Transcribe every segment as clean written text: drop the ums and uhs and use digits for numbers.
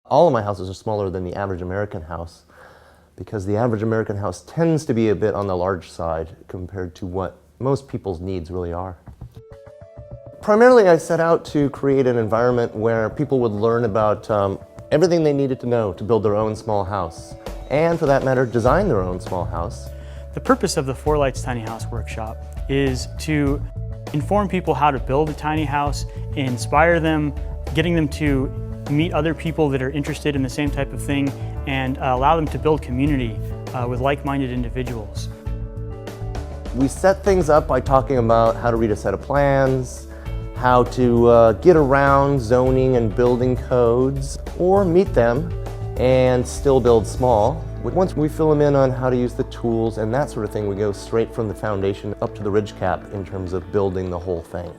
All of my houses are smaller than the average American house because the average American house tends to be a bit on the large side compared to what most people's needs really are. Primarily, I set out to create an environment where people would learn about everything they needed to know to build their own small house, and for that matter, design their own small house. The purpose of the 4 Lights Tiny House Workshop is to inform people how to build a tiny house, inspire them, getting them to meet other people that are interested in the same type of thing, and allow them to build community with like-minded individuals. We set things up by talking about how to read a set of plans, how to get around zoning and building codes, or meet them and still build small. Once we fill them in on how to use the tools and that sort of thing, we go straight from the foundation up to the ridge cap in terms of building the whole thing.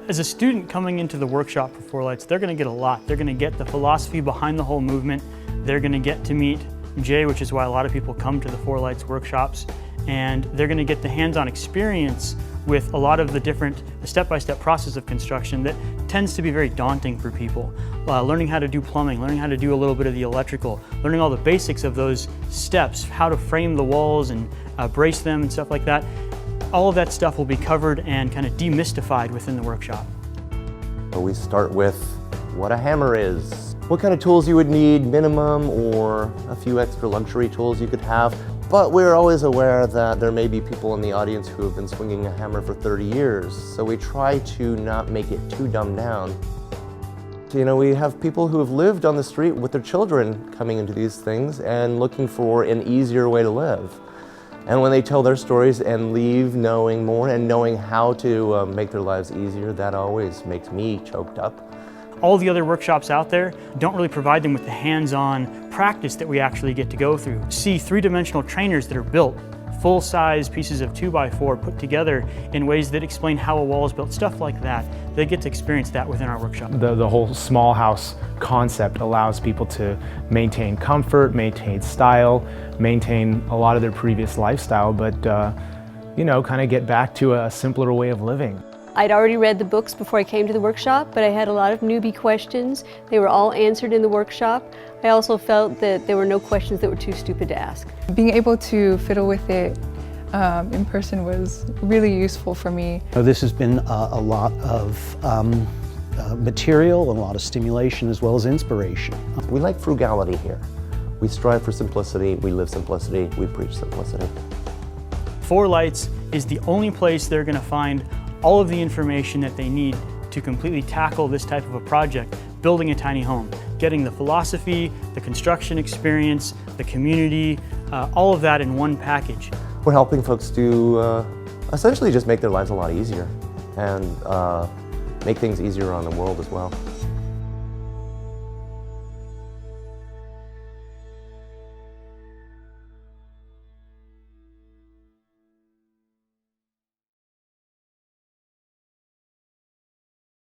As a student coming into the workshop for 4 Lights, they're going to get a lot. They're going to get the philosophy behind the whole movement. They're going to get to meet Jay, which is why a lot of people come to the 4 Lights workshops, and they're going to get the hands-on experience with a lot of the different step-by-step process of construction that tends to be very daunting for people. Learning how to do plumbing, learning how to do a little bit of the electrical, learning all the basics of those steps, how to frame the walls and brace them and stuff like that. All of that stuff will be covered and kind of demystified within the workshop. We start with what a hammer is, what kind of tools you would need minimum, or a few extra luxury tools you could have. But we're always aware that there may be people in the audience who have been swinging a hammer for 30 years, so we try to not make it too dumbed down. You know, we have people who have lived on the street with their children coming into these things and looking for an easier way to live. And when they tell their stories and leave knowing more and knowing how to make their lives easier, that always makes me choked up. All the other workshops out there don't really provide them with the hands-on practice that we actually get to go through. See 3-dimensional trainers that are built, full-size pieces of 2x4 put together in ways that explain how a wall is built, stuff like that. They get to experience that within our workshop. The whole small house concept allows people to maintain comfort, maintain style, maintain a lot of their previous lifestyle, but you know, kind of get back to a simpler way of living. I'd already read the books before I came to the workshop, but I had a lot of newbie questions. They were all answered in the workshop. I also felt that there were no questions that were too stupid to ask. Being able to fiddle with it in person was really useful for me. This has been a lot of material, and a lot of stimulation as well as inspiration. We like frugality here. We strive for simplicity, we live simplicity, we preach simplicity. 4 Lights is the only place they're going to find all of the information that they need to completely tackle this type of a project, building a tiny home, getting the philosophy, the construction experience, the community, all of that in one package. We're helping folks to essentially just make their lives a lot easier and make things easier on the world as well.